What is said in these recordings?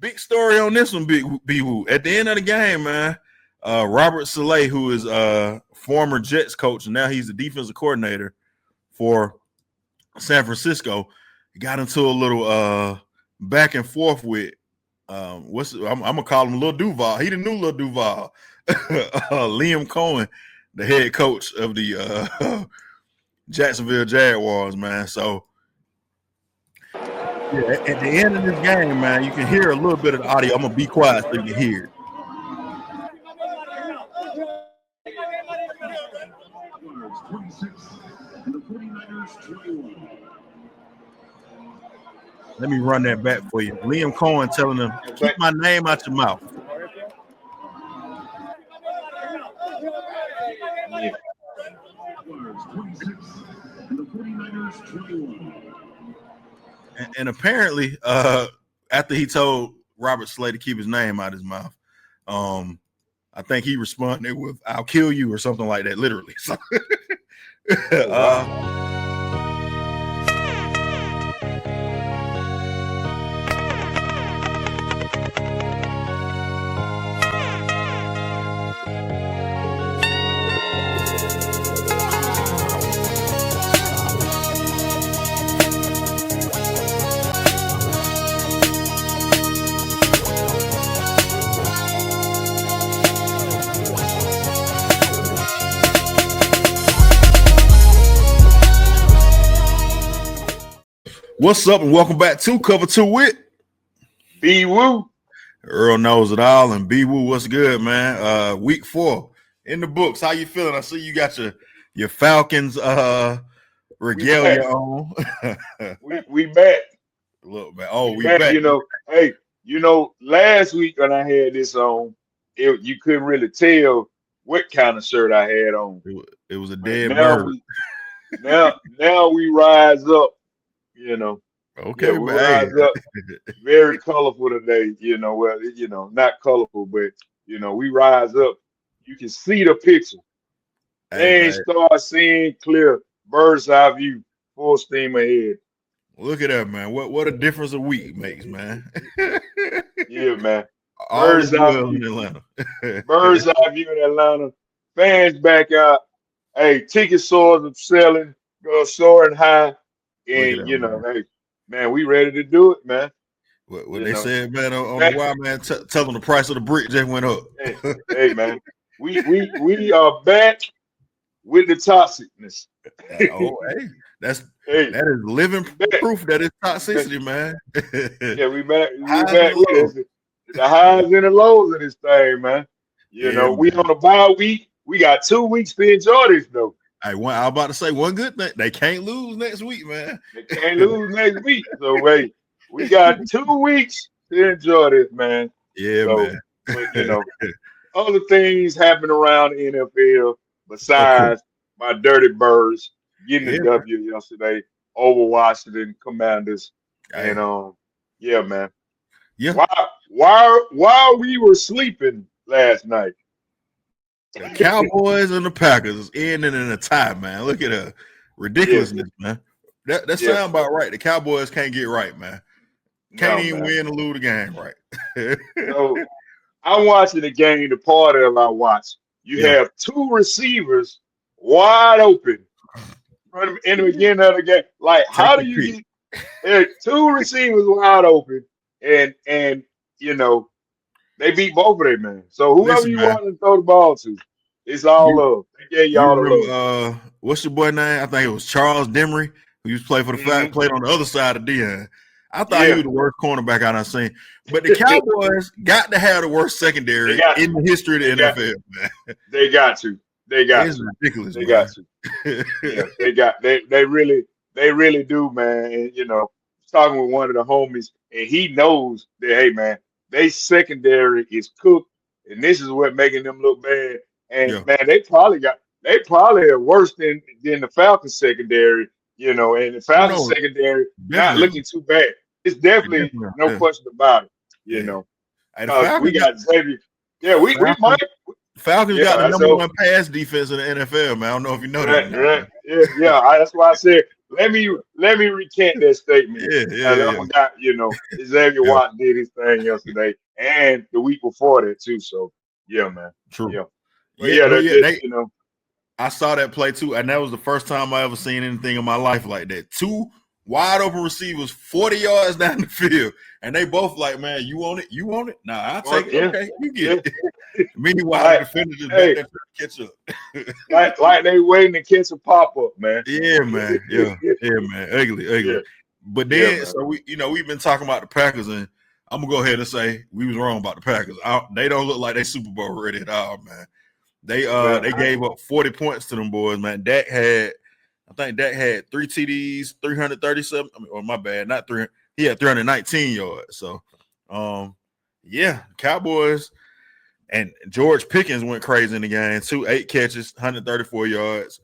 big story on this one, BeeWoo. At the end of the game, man, Robert Saleh, who is former Jets coach, and now he's the defensive coordinator for San Francisco, got into a little back and forth with I'm gonna call him Lil Duval. He the new Lil Duval. Liam Cohen, the head coach of the Jacksonville Jaguars, man. So yeah, at the end of this game, man, you can hear a little bit of the audio. I'm gonna be quiet so you can hear it. Let me run that back for you. Liam Cohen telling them, keep my name out your mouth. And apparently, after he told Robert Saleh to keep his name out of his mouth, I think he responded with, I'll kill you or something like that, literally. So, what's up and welcome back to Cover 2 with BeeWoo. Earl Knows It All, and BeeWoo, what's good, man? Week 4 in the books. How you feeling? I see you got your Falcons regalia on. we back. Look, man. Oh, we back. Last week when I had this on, you couldn't really tell what kind of shirt I had on. It was a dead bird. Now we rise up. Okay, we rise up. Very colorful today. Not colorful, but we rise up. You can see the picture and start seeing clear bird's eye view, full steam ahead. Look at that, man. What a difference a week makes, man. Yeah, man. Bird's eye view in Atlanta. Bird's eye view in Atlanta. Fans back out. Hey, ticket sales are selling, soaring high. And hey, man, we ready to do it, man. What they said, man, on the wild, man, tell them the price of the brick just went up. hey, man, we are back with the toxicness. That is living proof that it's toxicity, man. Yeah, we back. We back with the highs and the lows of this thing, man. We on a bye week. We got 2 weeks to enjoy this, though. I was about to say one good thing. They can't lose next week, man. They can't lose next week. So, wait, we got 2 weeks to enjoy this, man. Yeah, man. But, other things happen around the NFL besides my dirty birds getting the W yesterday over Washington Commanders. And, man. Yeah. While we were sleeping last night, the Cowboys and the Packers ending in a tie, man. Look at the ridiculousness, man. That sound about right. The Cowboys can't get right, man. Can't even win or lose the game right. So I'm watching the game, the part of I watch. You have 2 receivers wide open in the beginning of the game. Like, how do you get 2 receivers wide open and they beat both of them, man. So whoever you want to throw the ball to, it's all love. They gave y'all the love. What's your boy name? I think it was Charles Demery, who used to play for the Falcons, played on the other side of Deion. I thought he was the worst cornerback I've seen. But the Cowboys got to have the worst secondary in the history of the NFL, man. They got to. It's ridiculous. They got to. They really do, man. And talking with one of the homies, and he knows that, hey, man, they secondary is cooked, and this is what making them look bad. And man, they probably are worse than the Falcons secondary, and the Falcons secondary not looking too bad. It's definitely no question about it, And we got Xavier. Yeah, we might. Falcons got the number 1 pass defense in the NFL, man. I don't know if you know that. Right. Yeah. That's why I said let me recant that statement. I forgot, Xavier Watt did his thing yesterday and the week before that too. So yeah, man. True. Yeah. But I saw that play too, and that was the first time I ever seen anything in my life like that. 2 wide open receivers, 40 yards down the field, and they both like, man, you want it? You want it? Nah, I'll take it. Okay, you get it. Meanwhile, the defender just back there trying to catch up. like they waiting to catch a pop up, man. Yeah, man. Yeah, man. Ugly. Yeah. But then, so we've been talking about the Packers, and I'm gonna go ahead and say we was wrong about the Packers. They don't look like they Super Bowl ready at all, man. They gave up 40 points to them boys, man. Dak had 3 TDs, 337. My bad, not 300. He had 319 yards. So, Cowboys and George Pickens went crazy in the game. 8 catches, 134 yards.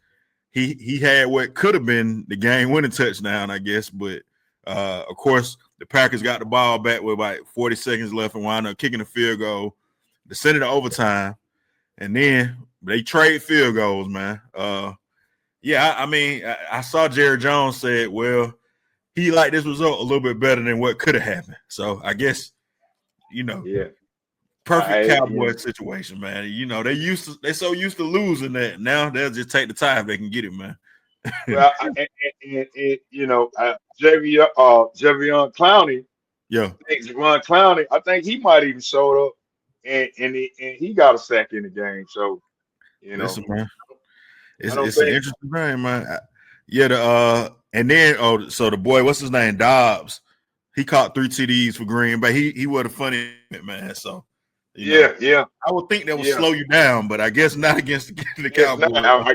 He had what could have been the game-winning touchdown, I guess, but of course the Packers got the ball back with like 40 seconds left and wound up kicking a field goal to send it to overtime. And then they trade field goals, man. I saw Jerry Jones said, well, he liked this result a little bit better than what could have happened. So I guess, perfect Cowboys situation, man. They so used to losing that now they'll just take the time if they can get it, man. Well, Javion Clowney. Yeah, Javion Clowney. I think he might even showed up. And he got a sack in the game, so listen, man, it's an interesting game, man. And then so the boy, what's his name, Dobbs, he caught 3 TDs for Green Bay. He was a funny man, so I would think that would slow you down, but I guess not against the Cowboys. I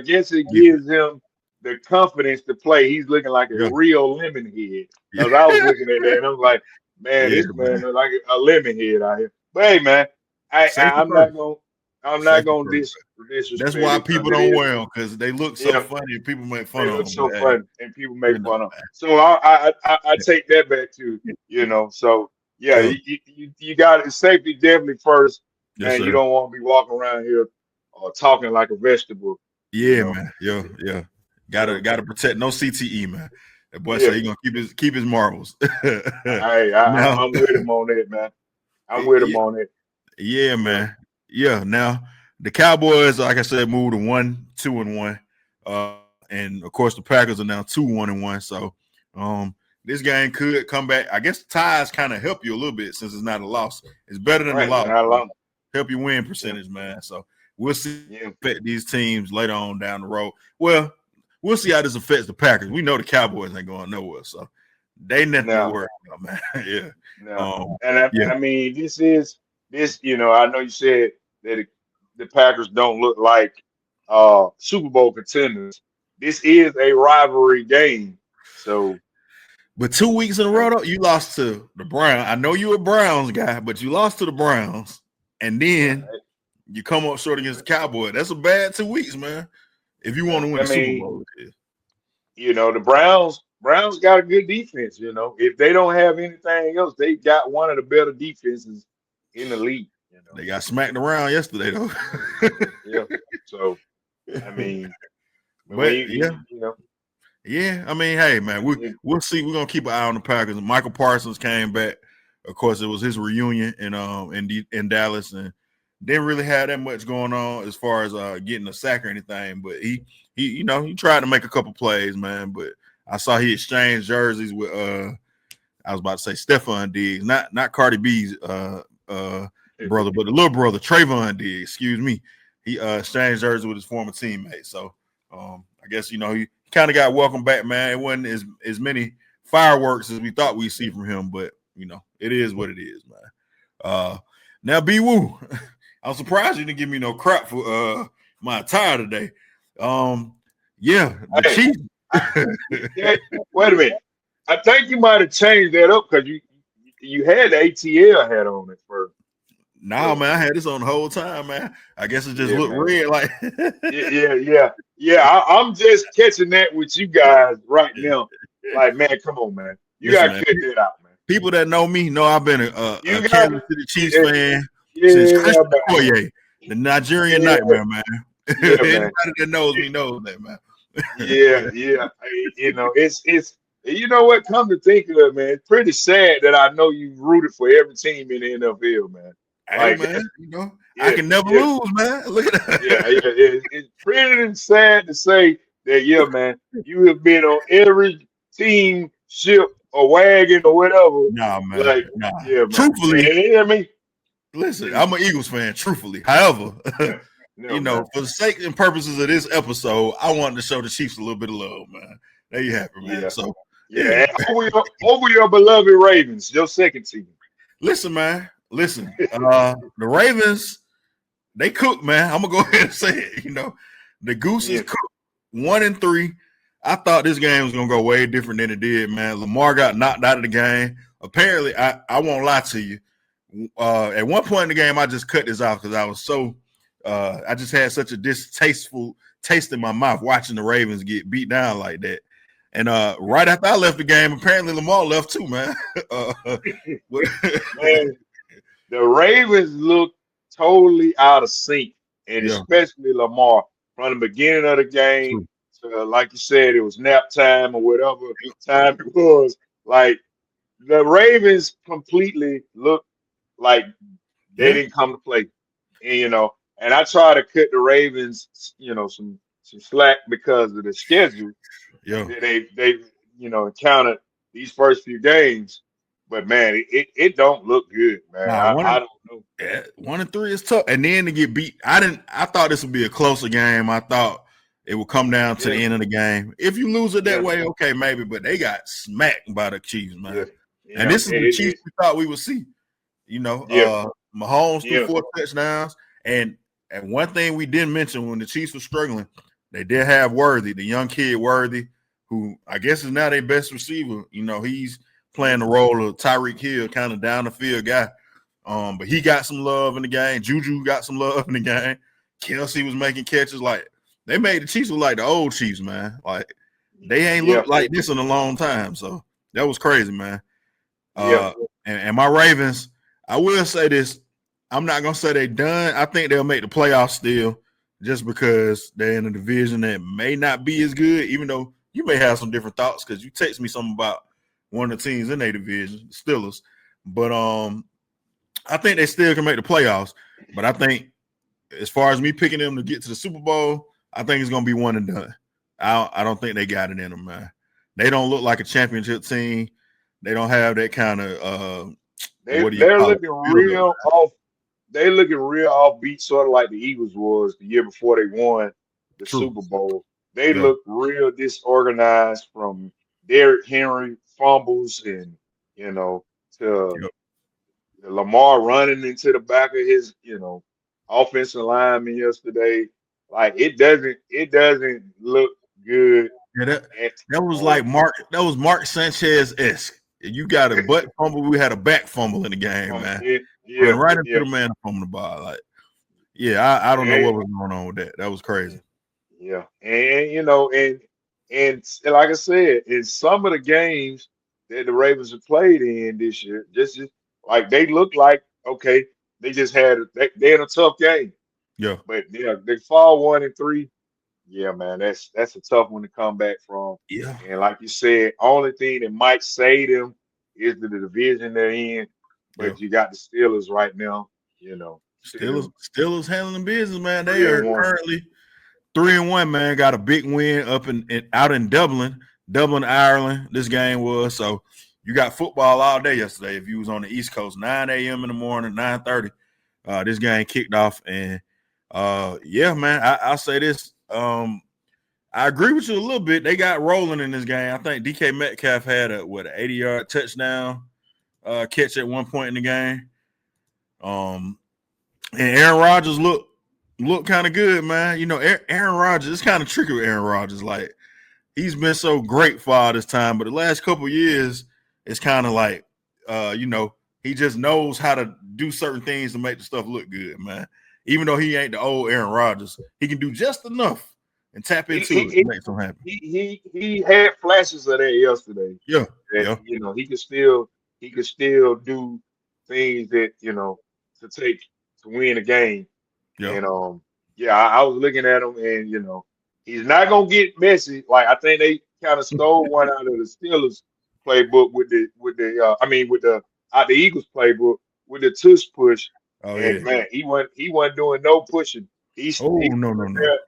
guess it gives him the confidence to play. He's looking like a real lemon head. Because I was looking at that and I was like, man, this man looks like a lemon head out here. But hey, man, I'm not gonna disrespect. That's why people don't wear them, because they look so funny and people make fun of them. They look so funny and people make fun of them. So I take that back too. So you got safety definitely first, and you don't want to be walking around here talking like a vegetable. Yeah, man. Yeah. Gotta protect. No CTE, man. That boy said he gonna keep his marbles. Hey, I'm with him on that, man. I'm with him on it. Yeah, man. Yeah. Now the Cowboys, like I said, moved to 1-2-1. And of course the Packers are now 2-1-1. So this game could come back. I guess the ties kind of help you a little bit since it's not a loss. It's better than a loss. Help you win percentage, man. So we'll see affect these teams later on down the road. Well, we'll see how this affects the Packers. We know the Cowboys ain't going nowhere, so they nothing to worry about, man. I mean, this. I know you said that the Packers don't look like Super Bowl contenders. This is a rivalry game, so. But 2 weeks in a row, though, you lost to the Browns. I know you're a Browns guy, but you lost to the Browns, and then you come up short against the Cowboys. That's a bad 2 weeks, man. If you want to win a Super Bowl, the Browns got a good defense. If they don't have anything else, they got one of the better defenses in the league. They got smacked around yesterday, though. So, I mean, I mean, hey, man, we'll see. We're gonna keep an eye on the Packers. Michael Parsons came back. Of course, it was his reunion in Dallas, and didn't really have that much going on as far as getting a sack or anything. But he tried to make a couple plays, man. But I saw he exchanged jerseys with I was about to say Stephon Diggs, not Cardi B's brother, but the little brother, Trayvon Diggs, excuse me. He exchanged jerseys with his former teammate. So I guess he kind of got welcomed back, man. It wasn't as many fireworks as we thought we'd see from him, but it is what it is, man. Now BeeWoo, I'm surprised you didn't give me no crap for my attire today. The Chiefs. Wait a minute. I think you might have changed that up because you had the ATL hat on at first. No, man, I had this on the whole time, man. I guess it just looked red, like. I'm just catching that with you guys right now. Like, man, come on, man. You gotta cut that out, man. People that know me know I've been a Kansas City Chiefs fan since Christian Okoye, the Nigerian Nightmare, man. Anybody that knows me knows that, man. Yeah. It's you know what? Come to think of it, man, it's pretty sad that I know you rooted for every team in the NFL, man. Hey, Like, man, I yeah, can never yeah, lose, man. Look at yeah. that. It's pretty sad to say that, yeah, man, you have been on every team, ship, or wagon or whatever. Nah, man. Like, Nah. yeah, man. Truthfully, I mean, listen, mm, I'm an Eagles fan, truthfully. However, yeah, no, man. for the sake and purposes of this episode, I wanted to show the Chiefs a little bit of love, man. There you have it, man. Yeah, So, yeah. And over your beloved Ravens, your second team. listen, man. Listen, the Ravens, they cook, man. I'm gonna go ahead and say it. The Gooses Yeah. cooked 1-3. I thought this game was gonna go way different than it did, man. Lamar got knocked out of the game. Apparently, I won't lie to you. At one point in the game, I just cut this off because I was so I just had such a distasteful taste in my mouth watching the Ravens get beat down like that. And right after I left the game, apparently Lamar left too, man. Man, the Ravens look totally out of sync, and Yeah, especially Lamar from the beginning of the game true. to, like you said, it was nap time or whatever time it was. Like, the Ravens completely look like they Yeah, didn't come to play, and and I try to cut the Ravens, some slack because of the schedule yeah. that they encountered these first few games. But man, it don't look good, man. Nah, I don't know. 1-3 is tough, and then to get beat. I thought this would be a closer game. I thought it would come down to Yeah, the end of the game. If you lose it that yeah, way, okay, maybe. But they got smacked by the Chiefs, yeah, man. And yeah, this is the Chiefs we thought we would see. yeah, Mahomes threw yeah, 4 touchdowns, and one thing we didn't mention when the Chiefs were struggling, they did have Worthy, the young kid Worthy, who I guess is now their best receiver. He's playing the role of Tyreek Hill, kind of down the field guy. But he got some love in the game. Juju got some love in the game. Kelsey was making catches. Like, they made the Chiefs look like the old Chiefs, man. Like, they ain't yeah, looked like this in a long time. So that was crazy, man. yeah, And my Ravens, I will say this. I'm not gonna say they done. I think they'll make the playoffs still, just because they're in a division that may not be as good, even though you may have some different thoughts because you text me something about one of the teams in their division, the Steelers. But I think they still can make the playoffs. But I think as far as me picking them to get to the Super Bowl, I think it's gonna be one and done. I don't think they got it in them, man. They don't look like a championship team. They don't have that kind of what do you they're call it? looking Build up. real off. They looking real offbeat, sort of like the Eagles was the year before they won the True. Super Bowl. They Yeah. look real disorganized from Derrick Henry fumbles and to Yep. Lamar running into the back of his offensive lineman yesterday. Like, it doesn't look good Yeah, at that was all. like Mark Sanchez-esque. You got a butt fumble. We had a back fumble in the game, man. Yeah, Run yeah, right into yeah. the man from the ball. Like, yeah, I don't know And, what was going on with that. That was crazy. yeah, and like I said, in some of the games that the Ravens have played in this year, just like they look like, okay, they just they in a tough game, Yeah. but yeah, they fall 1-3. Yeah, man, that's a tough one to come back from. Yeah. And like you said, only thing that might save them is the division they're in. Yeah. But you got the Steelers right now, still Steelers handling business, man. They three are and one. currently 3-1, man. Got a big win up out in Dublin, Ireland. This game was. So you got football all day yesterday. If you was on the East Coast, 9 a.m. in the morning, 9:30. This game kicked off. And yeah, man, I'll say this. I agree with you a little bit. They got rolling in this game. I think DK Metcalf had an 80-yard touchdown catch at one point in the game. And Aaron Rodgers looked kind of good, man. Aaron Rodgers, it's kind of tricky with Aaron Rodgers. Like, he's been so great for all this time, but the last couple of years, it's kind of like, he just knows how to do certain things to make the stuff look good, man. Even though he ain't the old Aaron Rodgers, he can do just enough and tap He into he it he to make something happen. he had flashes of that yesterday. Yeah, That yeah, he could still do things that to take to win a game. yeah, And yeah, I was looking at him, and He's not gonna get messy. Like I think they kind of stole one out of the Steelers playbook with the out the Eagles playbook with the tush push. Oh And yeah. man, he wasn't doing no pushing. Oh He no.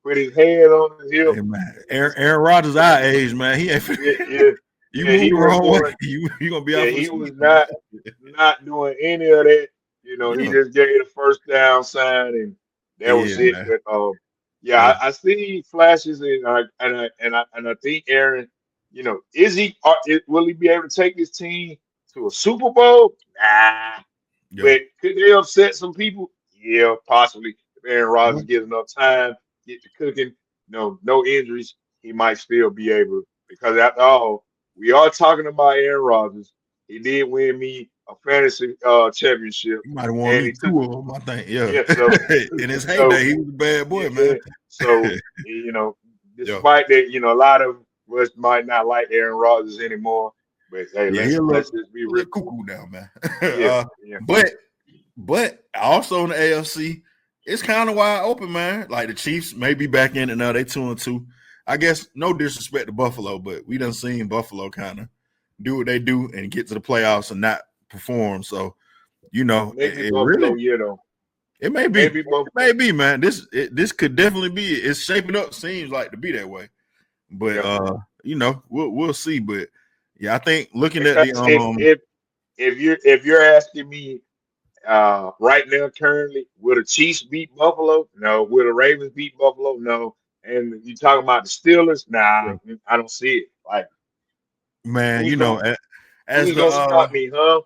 put his head on his hip. Hey man, Aaron Rodgers our age, man. He ain't. Yeah, You yeah, move he the was wrong way, doing. you gonna be Yeah, out for the he was season, man. not doing any of that. He Yeah, just gave the first down sign, and that was yeah, it. man. But yeah, Yeah. I see flashes, and I think Aaron, will he be able to take this team to a Super Bowl? Nah, Yeah. but could they upset some people? Yeah, possibly. If Aaron Rodgers gets enough time, get to cooking, no injuries, he might still be able. Because after all, we are talking about Aaron Rodgers. He did win me a fantasy championship, You might have won and me he took two of them, I think. Yeah. yeah. So In his so heyday, he was a bad yeah, boy, yeah. man. So Yeah. despite that, a lot of us might not like Aaron Rodgers anymore. But hey, Yeah, let's just be he real. look cuckoo now, man. Yeah, yeah. But also in the AFC, it's kind of wide open, man. Like the Chiefs may be back in it now. They 2-2. I guess no disrespect to Buffalo, but we done seen Buffalo kind of do what they do and get to the playoffs and not perform. So, Maybe it Buffalo, really it may be. maybe Buffalo. It may be, man. This could definitely be. It's shaping up. Seems like to be that way. But we'll see. But yeah, I think looking at the Because if you're asking me right now currently, will the Chiefs beat Buffalo? No. Will the Ravens beat Buffalo? No. And you talking about the Steelers? Nah, I don't see it. Like man, who's gonna as who's the gonna stop me, huh?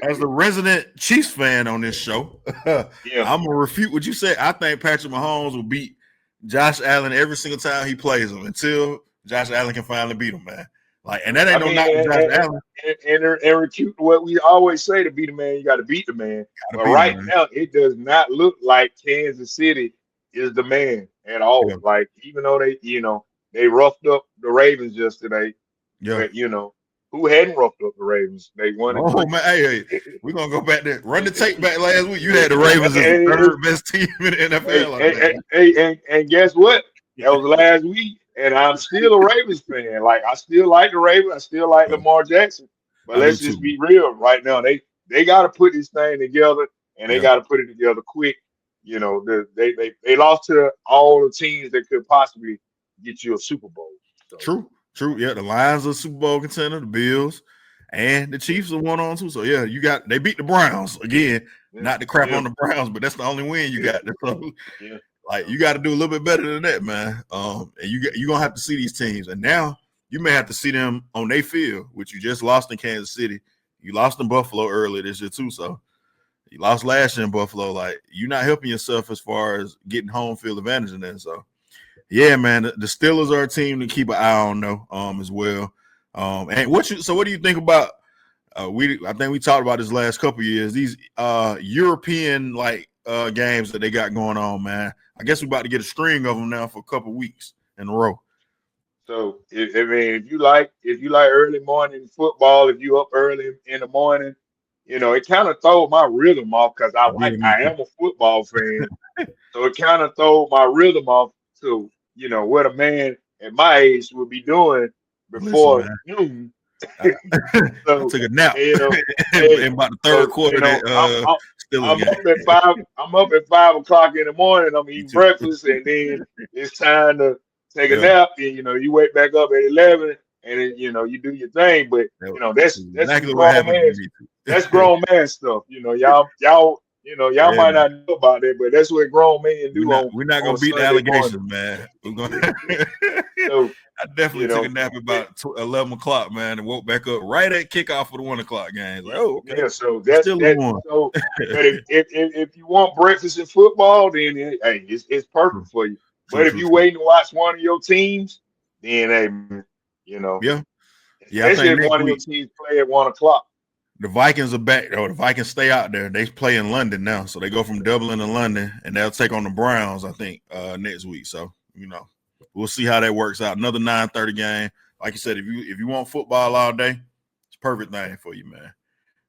as the resident Chiefs fan on this show, Yeah. I'm gonna refute what you said. I think Patrick Mahomes will beat Josh Allen every single time he plays him until Josh Allen can finally beat him, man. Like, and that ain't I no mean, knock to Josh Allen. and recute what we always say to be the man, you got to beat the man. Gotta But beat him, right man. now, it does not look like Kansas City is the man at all. Yeah. Like, even though they roughed up the Ravens yesterday, Yeah. but who hadn't roughed up the Ravens? They won it. Oh man, hey, we're gonna go back there. Run the tape back last week. You had the Ravens as the third best team in the NFL. And guess what? That was last week, and I'm still a Ravens fan. Like I still like the Ravens. I still like Yeah, Lamar Jackson. But I do let's just too. be real right now. They got to put this thing together, and they Yeah, got to put it together quick. They lost to all the teams that could possibly get you a Super Bowl. So, true. Yeah, the Lions are Super Bowl contender, the Bills, and the Chiefs are 1-on too. So yeah, they beat the Browns again. yeah, Not to crap yeah, on the Browns, but that's the only win you got. So, yeah. like you got to do a little bit better than that, man. And you're gonna have to see these teams, and now you may have to see them on their field, which you just lost in Kansas City. You lost in Buffalo earlier this year too, so you lost last year in Buffalo. Like you're not helping yourself as far as getting home field advantage in that. So yeah, man, the Steelers are a team to keep an eye on though, as well. And what do you think about? I think we talked about this last couple of years. These European games that they got going on, man. I guess we're about to get a string of them now for a couple of weeks in a row. So if you like early morning football, if you up early in the morning, it kind of throw my rhythm off because Yeah, I am a football fan. So it kind of throw my rhythm off to what a man at my age would be doing listen, before man. noon. I So took a nap and, in about the third quarter. I'm Steelers up at 5. I'm up at 5 o'clock in the morning. I'm eating game. breakfast, and then it's time to take a Yeah, nap. And you wake back up at 11, and then, you do your thing. But that's exactly what grown happened to man. me too. That's grown man stuff. Y'all Yeah, might not know about it, but that's what grown men do we're not on gonna a beat the Sunday morning. allegations, man. We're gonna. So I definitely took a nap about 11 o'clock, man, and woke back up right at kickoff for the 1 o'clock game. Like, oh, okay. yeah. So that's Still that. one. So, but if you want breakfast in football, then hey, it's perfect for you. But if you're True. waiting to watch one of your teams, then hey, man, Yeah, I especially think if next one of your week teams play at 1 o'clock. the Vikings are back. The Vikings stay out there. They play in London now, so they go from Dublin to London, and they'll take on the Browns, I think, next week. So we'll see how that works out. Another 9:30 game. Like you said, if you want football all day, it's a perfect thing for you, man.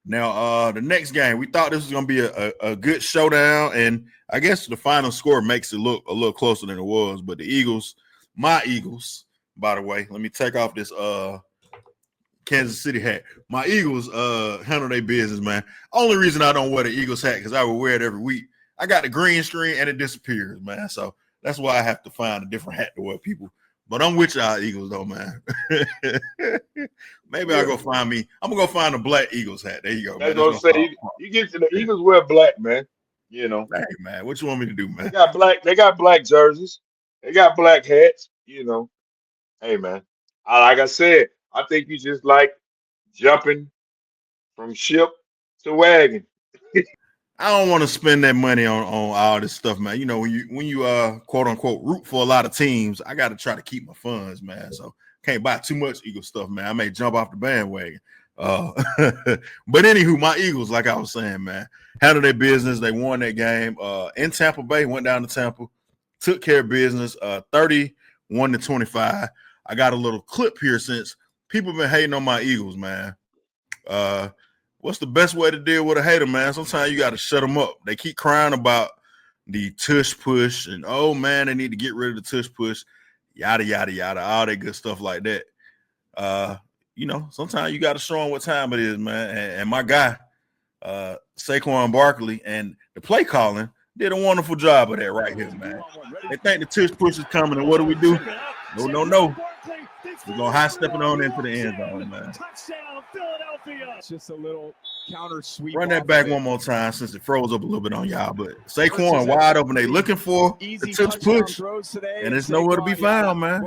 Now, the next game, we thought this was going to be a good showdown, and I guess the final score makes it look a little closer than it was. But the Eagles, my Eagles, by the way, let me take off this Kansas City hat. My Eagles handle their business, man. Only reason I don't wear the Eagles hat because I would wear it every week. I got the green screen and it disappears, man. So that's why I have to find a different hat to wear, people. But I'm with y'all Eagles, though, man. Maybe I'll go find me. I'm going to go find a black Eagles hat. There you go. That's what I'm saying. You get to the Eagles wear black, man. You know. Hey, man, what you want me to do, man? They got black jerseys. They got black hats, you know. Hey, man. Like I said, I think you just like jumping from ship to wagon. I don't want to spend that money on all this stuff, man. You know, when you quote unquote root for a lot of teams, I got to try to keep my funds, man. So can't buy too much Eagle stuff, man. I may jump off the bandwagon. But anywho, my Eagles, like I was saying, man, handled their business. They won that game in Tampa Bay. Went down to Tampa, took care of business. 31-25. I got a little clip here since people been hating on my Eagles, man. What's the best way to deal with a hater, man? Sometimes you got to shut them up. They keep crying about the tush push and, oh, man, they need to get rid of the tush push, yada, yada, yada, all that good stuff like that. You know, sometimes you got to show them what time it is, man. And my guy, Saquon Barkley, and the play calling did a wonderful job of that right here, man. They think the tush push is coming, and what do we do? No. We're going high stepping on into the end zone, man. Just a little counter sweep. Run that back one more time since it froze up a little bit on y'all. But Saquon wide open. They looking for the tush push, and it's nowhere to be found, man.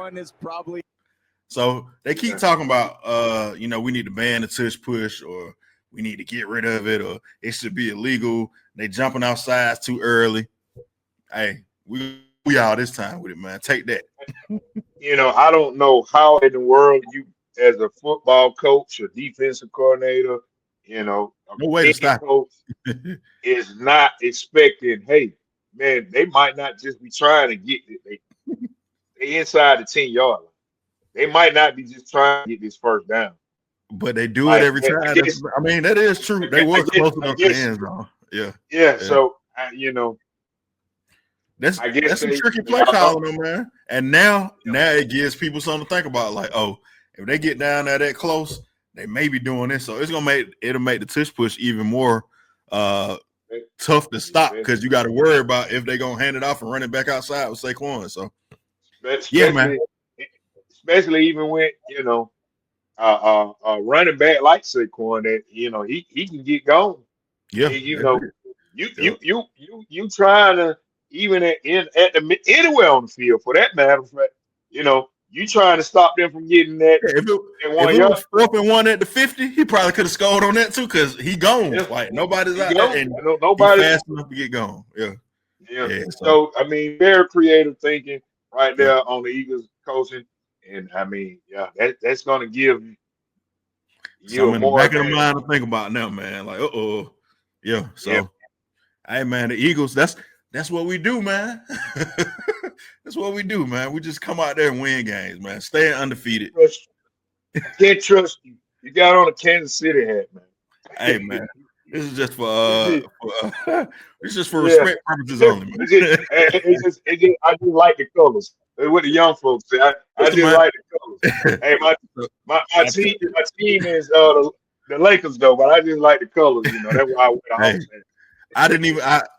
So they keep talking about, you know, we need to ban the tush push, or we need to get rid of it, or it should be illegal. They jumping outside too early. Hey, we all this time with it, man. Take that. You know, I don't know how in the world you, as a football coach or defensive coordinator, you know, no way to stop coach is not expecting, hey, man, they might not just be trying to get it. They inside the 10-yard line. They might not be just trying to get this first down. But they do it every time. I mean, that is true. They were close enough to the end zone. Yeah. So, you know, that's some tricky play calling them, man. And now it gives people something to think about. Like, oh, if they get down there that close, they may be doing this. So it'll make the tush push even more tough to stop, because you got to worry about if they're gonna hand it off and run it back outside with Saquon. So yeah, man. Especially even when, you know, running back like Saquon, that, you know, he can get going. Yeah, you know, you trying to, even anywhere on the field for that matter, you know, you trying to stop them from getting that. If it was 4th and 1 at the 50, he probably could have scored on that too, because he gone. Yeah. Like nobody's out there, and nobody's fast enough to get gone. Yeah. So I mean, very creative thinking right there on the Eagles coaching, and I mean, that's going to give you more back of the mind to think about now, man. Like, yeah. So, hey, man, the Eagles. That's what we do, man. That's what we do, man. We just come out there and win games, man. Stay undefeated. Can't trust you. You got on a Kansas City hat, man. Hey, man. This is just for respect purposes only, man. I just like the colors. What the young folks say. I just like the colors. Hey, my team is the Lakers, though, but I just like the colors. You know, that's why I wear the Hawks.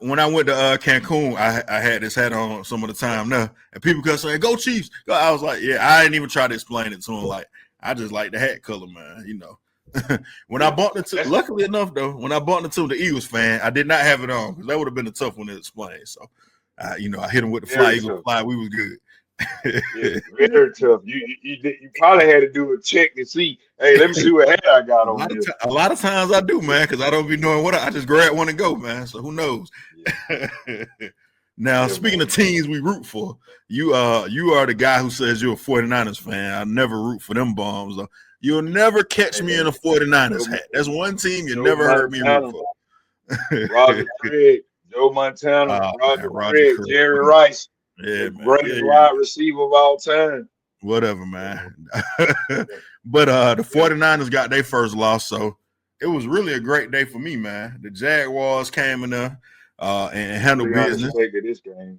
When I went to Cancun, I had this hat on some of the time now, and people kept saying, "Go Chiefs!" I was like, "Yeah." I didn't even try to explain it to them. Like, I just like the hat color, man. You know, when I bumped into, luckily enough though, when I bumped into the Eagles fan, I did not have it on, because that would have been a tough one to explain. So, you know, I hit him with the fly, Eagles fly. We was good. Very tough. You probably had to do a check to see. Hey, let me see what hat I got on here. A lot of times I do, man, because I don't be knowing what I just grab one and go, man. So who knows? Now, speaking of teams we root for, you are the guy who says you're a 49ers fan. I never root for them bombs, though. You'll never catch me in a 49ers hat. That's one team you never heard me root for. Roger Craig, Joe Montana, Roger Craig, Jerry Rice. Yeah, man. Greatest wide receiver of all time. Whatever, man. But the 49ers got their first loss, so it was really a great day for me, man. The Jaguars came in there and handled business. This game.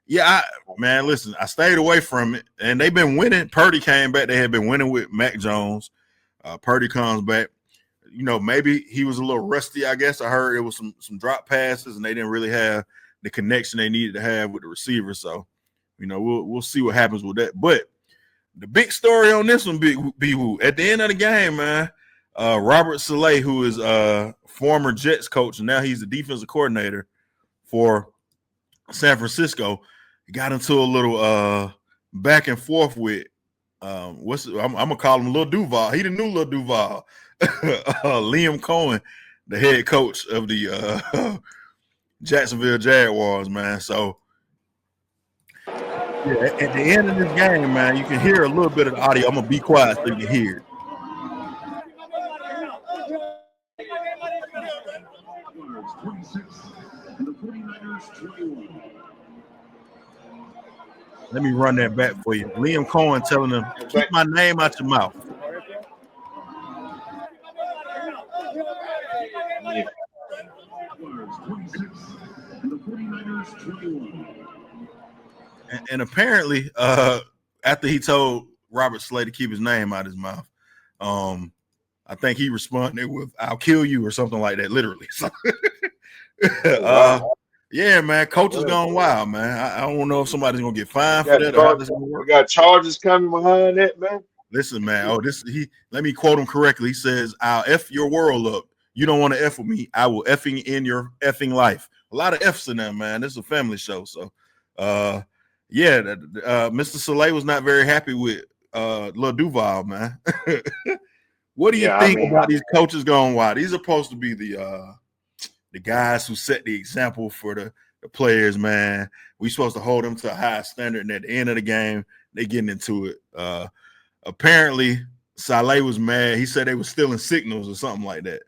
Yeah, man, listen, I stayed away from it, and they've been winning. Purdy came back. They had been winning with Mac Jones. Purdy comes back. You know, maybe he was a little rusty, I guess. I heard it was some drop passes, and they didn't really have the connection they needed to have with the receiver. So, you know, we'll see what happens with that. But the big story on this one, BeeWoo, at the end of the game, man, Robert Saleh, who is former Jets coach, and now he's the defensive coordinator for San Francisco, got into a little back and forth with I'm gonna call him Lil Duval. He the new Lil Duval. Liam Cohen, the head coach of the Jacksonville Jaguars, man. So yeah, at the end of this game, man, you can hear a little bit of the audio. I'm gonna be quiet so you can hear it. Let me run that back for you. Liam Cohen telling them, keep my name out your mouth. And apparently, after he told Robert Saleh to keep his name out his mouth, I think he responded with, I'll kill you or something like that, literally. So, yeah, man, coach is going wild, man. I don't know if somebody's going to get fined for that or how this is going to work. We got charges coming behind that, man. Listen, man. Let me quote him correctly. He says, I'll F your world up. You don't want to F with me. I will effing in your effing life. A lot of F's in there, man. This is a family show. So, yeah, Mr. Saleh was not very happy with Lil Duval, man. What do you think about these coaches going wild? These are supposed to be the guys who set the example for the players, man. We're supposed to hold them to a high standard, and at the end of the game, they getting into it. Apparently, Saleh was mad. He said they were stealing signals or something like that.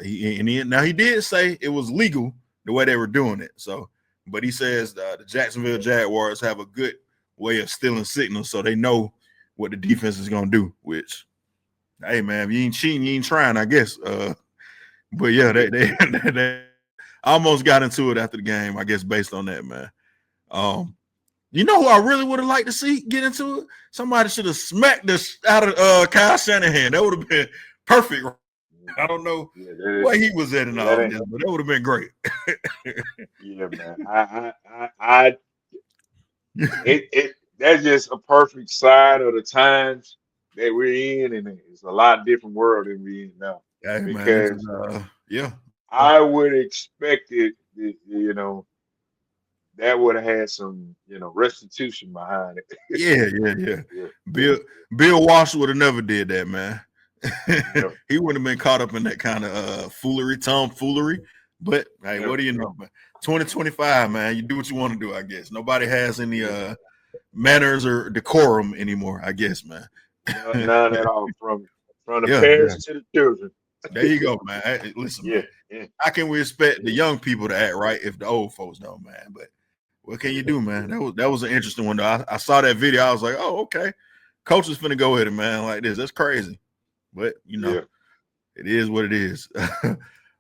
He did say it was legal the way they were doing it. So, but he says the Jacksonville Jaguars have a good way of stealing signals, so they know what the defense is gonna do. Which, hey man, if you ain't cheating, you ain't trying, I guess. But yeah, they almost got into it after the game, I guess, based on that, man. You know who I really would have liked to see get into it? Somebody should have smacked this out of Kyle Shanahan. That would have been perfect. I don't know where he was at and all this, but that would have been great. Yeah, man. That's just a perfect sign of the times that we're in, and it's a lot different world than we're in now. Yeah, because man, I would expect it, you know, that would have had some, you know, restitution behind it. Yeah. Bill Walsh would have never did that, man. He wouldn't have been caught up in that kind of tomfoolery. But hey, what do you know, man? 2025, man. You do what you want to do, I guess. Nobody has any manners or decorum anymore, I guess, man. None at all, from the parents to the children. There you go, man. Hey, listen, man. How can we expect the young people to act right if the old folks don't, man? But what can you do, man? That was an interesting one, though. I saw that video. I was like, oh, okay. Coach is finna go at it, man, like this. That's crazy. But, you know, it is what it is.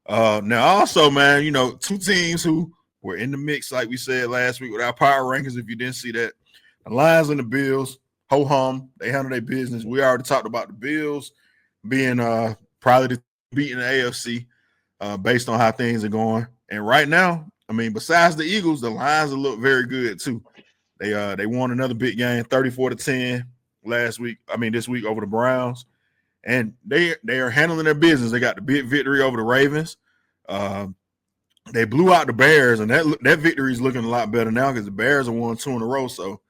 Now, also, man, you know, two teams who were in the mix, like we said last week with our power rankings, if you didn't see that, the Lions and the Bills, ho-hum, they handle their business. We already talked about the Bills being probably beating the AFC based on how things are going. And right now, I mean, besides the Eagles, the Lions look very good, too. They won another big game, 34-10 this week over the Browns. And they are handling their business. They got the big victory over the Ravens. They blew out the Bears, and that victory is looking a lot better now because the Bears have won 2 in a row. So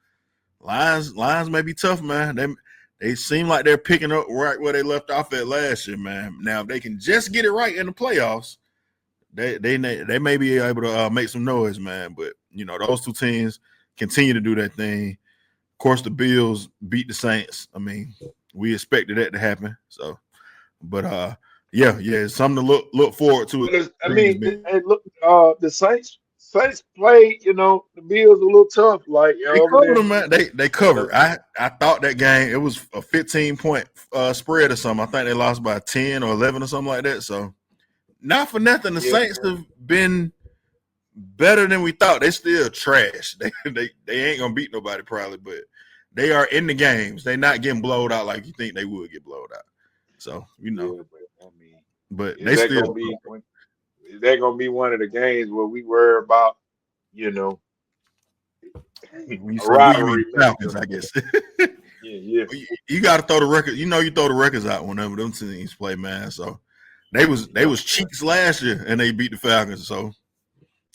Lions may be tough, man. They seem like they're picking up right where they left off at last year, man. Now, if they can just get it right in the playoffs, they may be able to make some noise, man. But, you know, those two teams continue to do that thing. Of course, the Bills beat the Saints. I mean, we expected that to happen. So, but it's something to look forward to. I mean, look, the Saints Saints played, the Bills a little tough. Like They covered them, man. They covered. I thought that game, it was a 15-point spread or something. I think they lost by 10 or 11 or something like that. So, not for nothing, the Saints have been better than we thought. They still trash. They ain't gonna beat nobody probably, but they are in the games. They're not getting blowed out like you think they would get blowed out. So, but they still. Is that gonna be one of the games where we worry about, When you a say rivalry? Falcons, I guess. Yeah. You got to throw the record. You throw the records out whenever them teams play, man. So they was cheats last year and they beat the Falcons. So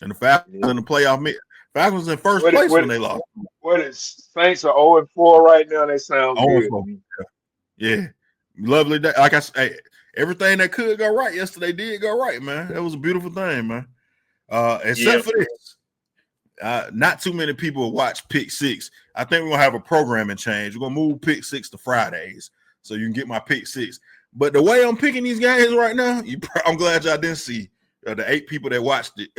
and the Falcons in the playoff. Falcons in first place when they lost. What is Saints are 0-4 right now? They sound good. Yeah, lovely day. Like I said, everything that could go right yesterday did go right, man. That was a beautiful thing, man. Except for this. Not too many people watch Pick Six. I think we're gonna have a programming change. We're gonna move Pick Six to Fridays, so you can get my Pick Six. But the way I'm picking these games right now, I'm glad y'all didn't see the 8 people that watched it.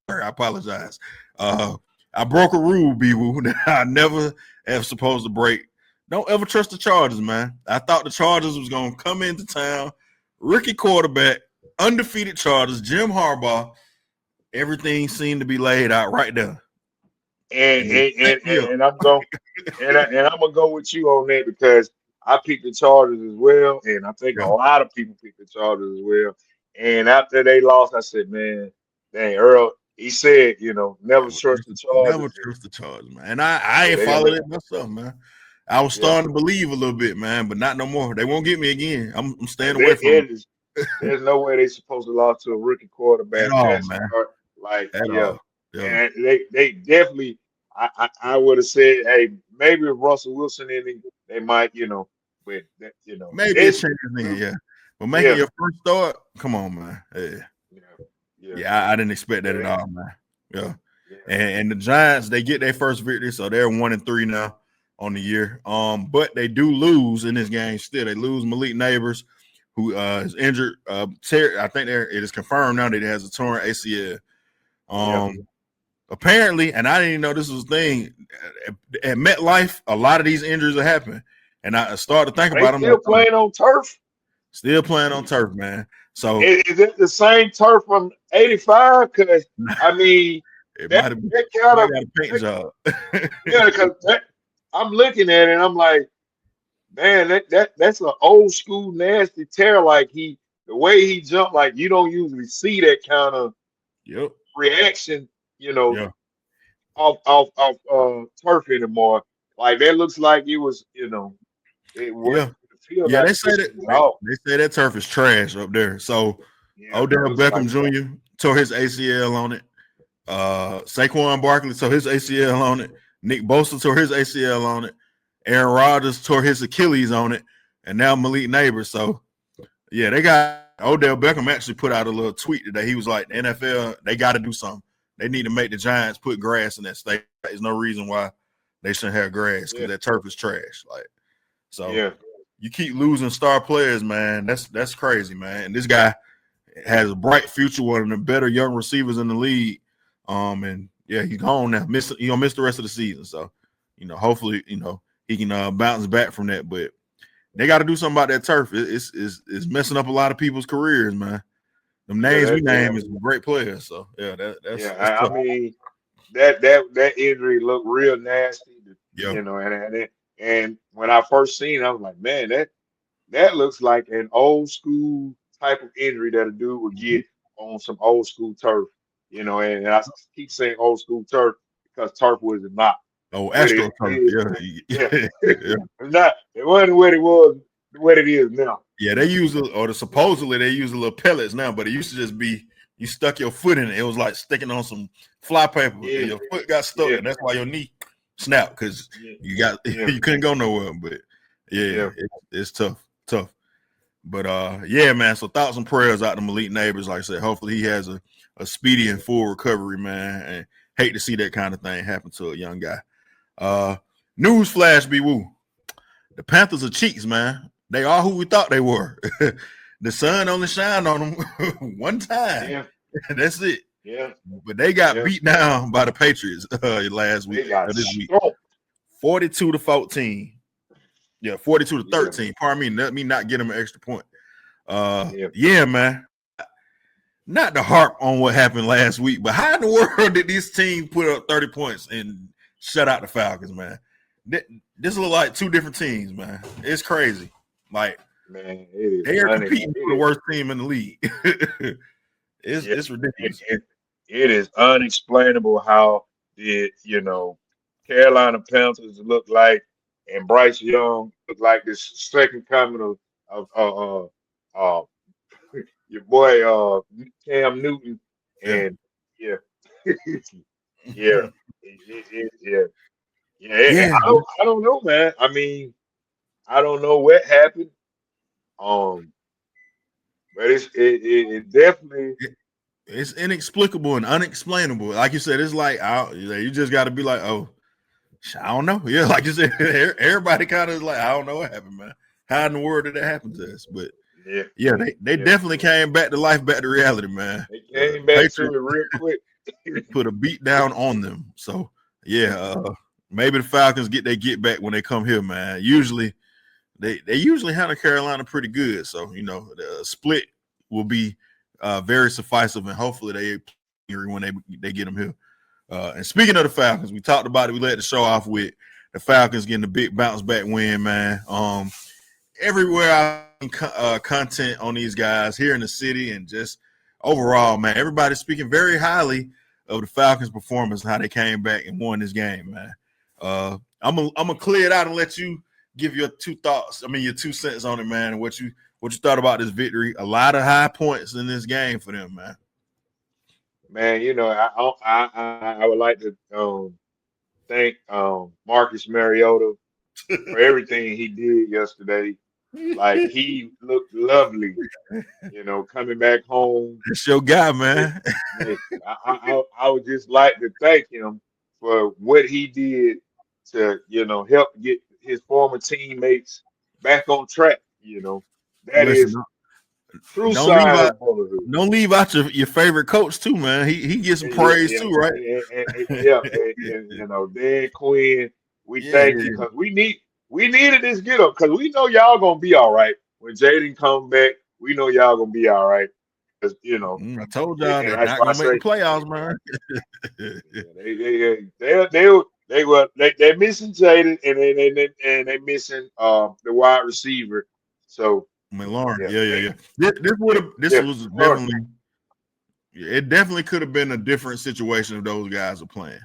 I apologize. I broke a rule, BeeWoo, that I never am supposed to break. Don't ever trust the Chargers, man. I thought the Chargers was gonna come into town, rookie quarterback, undefeated Chargers, Jim Harbaugh. Everything seemed to be laid out right there. And I'm going I'm gonna go with you on that because I picked the Chargers as well, and I think a lot of people picked the Chargers as well. And after they lost, I said, man, dang, Earl, he said, never trust the Chargers. Never trust the Chargers, man. And I ain't followed it myself, man. I was starting to believe a little bit, man, but not no more. They won't get me again. I'm staying away from it. There's no way they're supposed to lose to a rookie quarterback. At all, man. And they definitely. I would have said, hey, maybe if Russell Wilson in it, they might, but that, maybe it's changing, But making your first start, come on, man. I didn't expect that at all, man. Yeah. And the Giants, they get their first victory, so they're 1-3 now on the year. But they do lose in this game still. They lose Malik Nabers, who is injured. I think it is confirmed now that he has a torn ACL. Apparently, and I didn't even know this was a thing, at MetLife, a lot of these injuries are happening. And I started to think about them. Still playing on turf? Still playing on turf, man. So is it the same turf from '85? Because I mean, that kind of a paint job. Because I'm looking at it and I'm like, man, that's an old school nasty tear. Like the way he jumped, like you don't usually see that kind of reaction, off turf anymore. Like that looks like it was, it was. They say that turf is trash up there. So Odell Beckham Jr. tore his ACL on it. Saquon Barkley tore his ACL on it. Nick Bosa tore his ACL on it. Aaron Rodgers tore his Achilles on it. And now Malik Nabers. So, they got Odell Beckham actually put out a little tweet today. He was like, NFL, they got to do something. They need to make the Giants put grass in that state. There's no reason why they shouldn't have grass because that turf is trash. You keep losing star players, man. That's crazy, man. And this guy has a bright future, one of the better young receivers in the league. He's gone now. He's gonna miss the rest of the season. So, hopefully, he can bounce back from that. But they got to do something about that turf. It's messing up a lot of people's careers, man. The names we name is great players. So that's I mean, that injury looked real nasty. And when I first seen it, I was like, man, that looks like an old school type of injury that a dude would get on some old school turf. And I keep saying old school turf because turf was not. Oh, Astro turf. It wasn't what it is now. Yeah, they supposedly they use a little pellets now, but it used to just be you stuck your foot in it. It was like sticking on some fly paper. And your foot got stuck, and that's why your knee snapped because you couldn't go nowhere. But it's tough. But man. So thoughts and prayers out to Malik Nabers. Like I said, hopefully he has a speedy and full recovery, man. And hate to see that kind of thing happen to a young guy. News flash, BeeWoo. The Panthers are cheats, man. They are who we thought they were. The sun only shined on them one time. That's it. Yeah. But they got beat down by the Patriots last week. They got This week, 42-14. Yeah, 42-13. Yeah. Pardon me. Let me not get them an extra point. Yeah, man. Not to harp on what happened last week, but how in the world did this team put up 30 points and shut out the Falcons, man? This look like two different teams, man. It's crazy. Like, man, they are competing for the worst team in the league. It's ridiculous. It is unexplainable how did Carolina Panthers look like and Bryce Young look like this second coming of your boy Cam Newton, and yeah. I don't know, man. I mean, I don't know what happened. But it definitely it's inexplicable and unexplainable. Like you said, it's like you just got to be like, oh, I don't know. Yeah, like you said, everybody kind of is like, I don't know what happened, man. How in the world did that happen to us? But they definitely came back to life, back to reality, man. They came back to it real quick. Put a beat down on them. So maybe the Falcons get back when they come here, man. Usually they usually handle Carolina pretty good. So the split will be very sufficient, and hopefully they when they get them here. And speaking of the Falcons, we talked about it. We let the show off with the Falcons getting a big bounce back win, man. Everywhere I content on these guys here in the city and just overall, man, everybody's speaking very highly of the Falcons' performance and how they came back and won this game, man. I'm gonna clear it out and let you give your your 2 cents on it, man, and what you thought about this victory. A lot of high points in this game for them, man. Man, I would like to thank Marcus Mariota for everything he did yesterday. Like, he looked lovely, coming back home. That's your guy, man. I would just like to thank him for what he did to, help get his former teammates back on track. That is true sign of brotherhood. Don't leave out your favorite coach too, man. He gets some praise too, right? And Dan Quinn, we thank you because we needed this get up because we know y'all gonna be all right when Jaden comes back. We know y'all gonna be all right. Because I told y'all they're not gonna make the playoffs, man. They're missing Jaden and they missing the wide receiver. So Lauren, yeah. This was definitely. It definitely could have been a different situation if those guys are playing.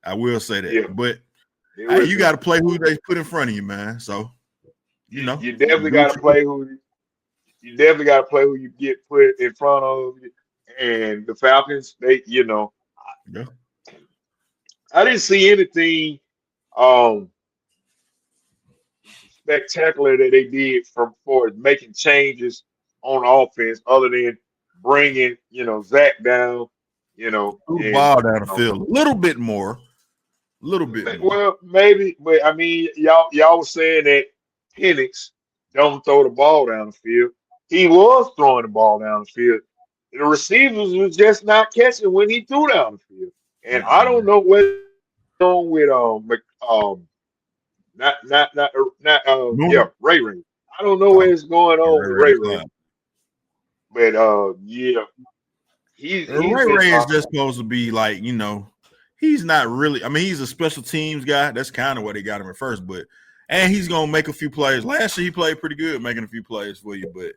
I will say that, but. Hey, you got to play who they put in front of you, man. So, you definitely got to play who you get put in front of you. And the Falcons, I didn't see anything spectacular that they did for making changes on offense, other than bringing Zach down, ball down the field a little bit more. Well, maybe, but I mean, y'all were saying that Penix don't throw the ball down the field. He was throwing the ball down the field. The receivers was just not catching when he threw down the field. And I don't know what's going with Ray Ray. I don't know what's going on with Ray Ray. But Ray Ray is just supposed to be like, he's not really. I mean, he's a special teams guy. That's kind of what they got him at first. And he's gonna make a few plays. Last year he played pretty good, making a few plays for you. But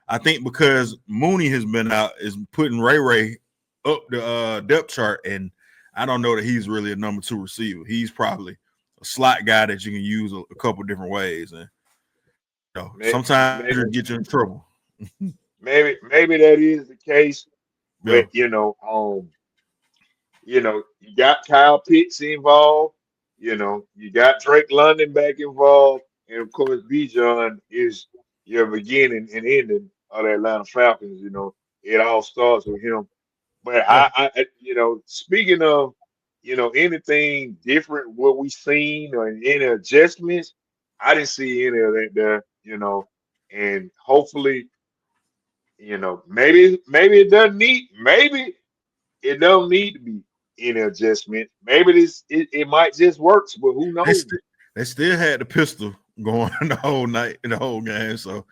I think because Mooney has been out, is putting Ray Ray up the depth chart, and I don't know that he's really a number 2 receiver. He's probably a slot guy that you can use a couple different ways, and sometimes it get you in trouble. maybe that is the case, but you got Kyle Pitts involved. You got Drake London back involved, and of course, Bijan is your beginning and ending of the Atlanta Falcons. It all starts with him. But I speaking of, anything different, what we seen or any adjustments, I didn't see any of that there. And hopefully, maybe it doesn't need. Maybe it don't need to be any adjustment. Maybe it might just works, but who knows? They still had the pistol going the whole night, the whole game. So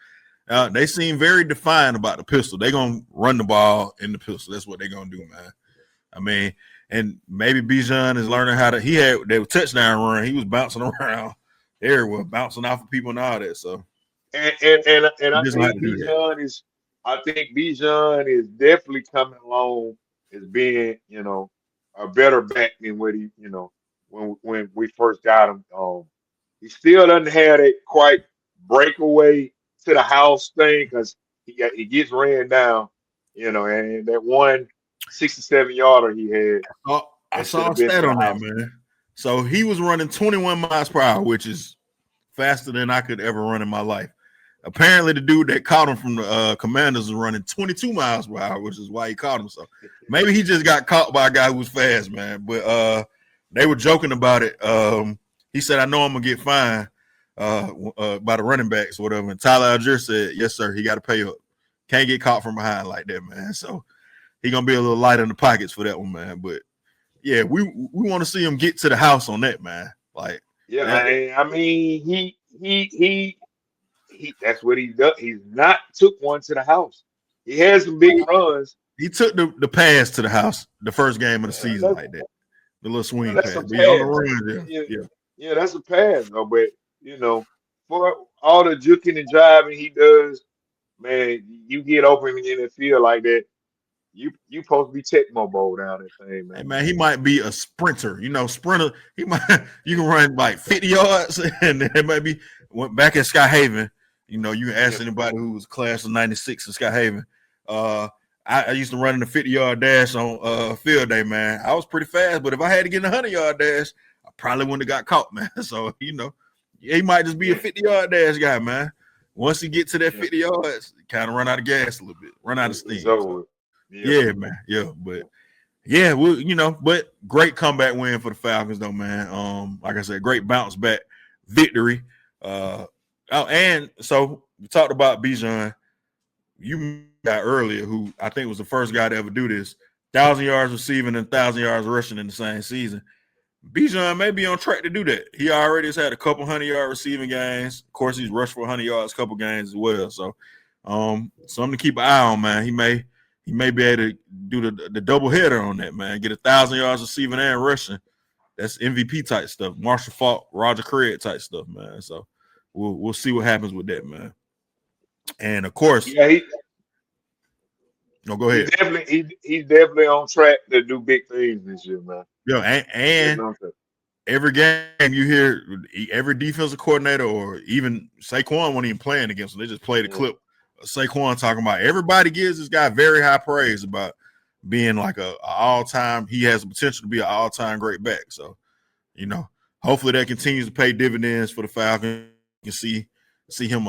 they seem very defiant about the pistol. They're gonna run the ball in the pistol. That's what they're gonna do, man. I mean, and maybe Bijan is learning how to. He had their touchdown run. He was bouncing around everywhere, bouncing off of people and all that. So, and I think Bijan is. I think Bijan is definitely coming along as being, a better back than what he, when we first got him. He still doesn't have that quite breakaway to the house thing because he gets ran down, and that 167-yarder he had. I saw a stat on that, man. So he was running 21 miles per hour, which is faster than I could ever run in my life. Apparently, the dude that caught him from the Commanders was running 22 miles per hour, which is why he caught him. So maybe he just got caught by a guy who was fast, man. But they were joking about it. He said, "I know I'm gonna get fined by the running backs or whatever." And Tyler Algier said, "Yes, sir. He got to pay up. Can't get caught from behind like that, man." So he gonna be a little light in the pockets for that one, man. But yeah, we want to see him get to the house on that, man. Like, yeah, man. I mean, he that's what he does. He's not took one to the house. He has some big runs. He took the pass to the house the first game of the season like that. The little swing pass. On the run, yeah, that's a pass, though. But for all the juking and driving he does, man, you get open in the field like that. You supposed to be Tecmo Bowl down that thing, man. Hey, man, he might be a sprinter. Sprinter. You can run like 50 yards, and it might be back at Sky Haven. You can ask anybody who was class of 96 in Sky Haven. I used to run in the 50-yard dash on field day, man. I was pretty fast, but if I had to get in a 100-yard dash, I probably wouldn't have got caught, man. So, he might just be a 50-yard dash guy, man. Once he get to that 50 yards, kind of run out of gas a little bit, run out of steam. So, yeah, man. Yeah, but yeah, but great comeback win for the Falcons, though, man. Like I said, great bounce back victory. And so we talked about Bijan. You got earlier, who I think was the first guy to ever do this, 1,000 yards receiving and 1,000 yards rushing in the same season. Bijan may be on track to do that. He already has had a couple 100-yard receiving games. Of course, he's rushed for 100 yards a couple games as well. So, something to keep an eye on, man. He may be able to do the double header on that, man. Get 1,000 yards receiving and rushing. That's MVP type stuff. Marshall Faulk, Roger Craig type stuff, man. So we'll see what happens with that, man. And of course, go ahead. He's definitely on track to do big things this year, man. Yeah, and every game you hear every defensive coordinator or even Saquon wasn't even playing against them. They just played a clip of Saquon talking about everybody gives this guy very high praise about being like a all-time. He has the potential to be an all-time great back. So, hopefully that continues to pay dividends for the Falcons. You can see him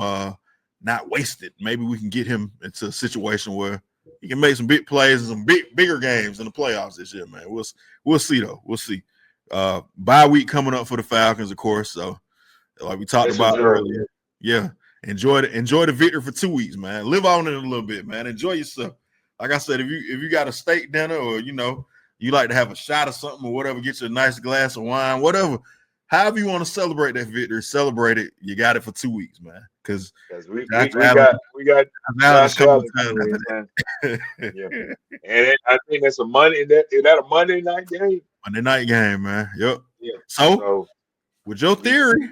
not wasted. Maybe we can get him into a situation where he can make some big plays and some bigger games in the playoffs this year, man. We'll see though. We'll see. Bye week coming up for the Falcons, of course. So, like we talked about earlier, yeah. Enjoy the victory for 2 weeks, man. Live on it a little bit, man. Enjoy yourself. Like I said, if you got a steak dinner or you like to have a shot or something or whatever, get you a nice glass of wine, whatever. However you want to celebrate that victory, celebrate it. You got it for 2 weeks, man. Because we got Josh Allen yeah. And I think that's a Monday. Is that a Monday night game? Monday night game, man. Yep. Yeah. So with your theory,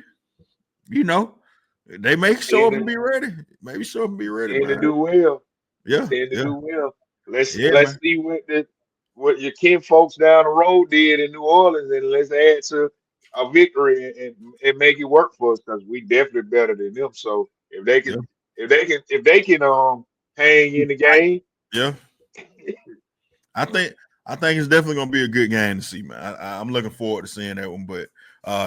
they may show up and be ready. Maybe show up and be ready. And to do well. Yeah. Do well. Let's see what your kin folks down the road did in New Orleans, and let's add to a victory and make it work for us because we definitely better than them. So if they can hang in the game, yeah. I think it's definitely gonna be a good game to see, man. I'm looking forward to seeing that one. But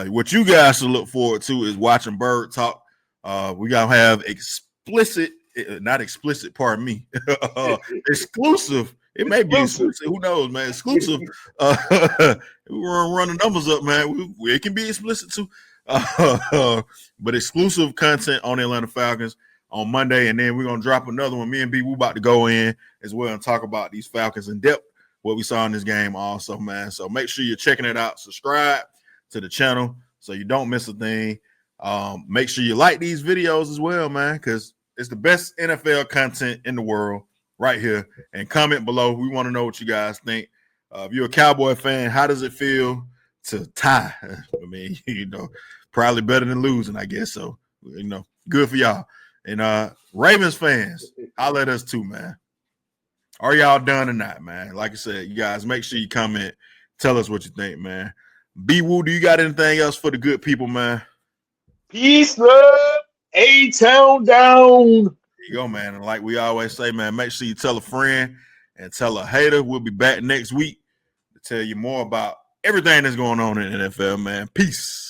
what you guys should look forward to is watching Bird Talk. We gotta have not explicit, pardon me, exclusive. It may be exclusive. Who knows, man? Exclusive. We're gonna run the numbers up, man. It can be explicit too. But exclusive content on the Atlanta Falcons on Monday, and then we're gonna drop another one. Me and BeeWoo about to go in as well and talk about these Falcons in depth what we saw in this game also, man. So make sure you're checking it out. Subscribe to the channel so you don't miss a thing. Make sure you like these videos as well, man, because it's the best NFL content in the world right here. And comment below. We want to know what you guys think. If you're a Cowboy fan, how does it feel to tie? I mean, probably better than losing, I guess. So, good for y'all. And Ravens fans, holler at us too, man. Are y'all done or not, man? Like I said, you guys, make sure you comment. Tell us what you think, man. BeeWoo, do you got anything else for the good people, man? Peace, love, A-Town down. There you go, man. And like we always say, man, make sure you tell a friend and tell a hater. We'll be back next week to tell you more about everything that's going on in the NFL, man. Peace.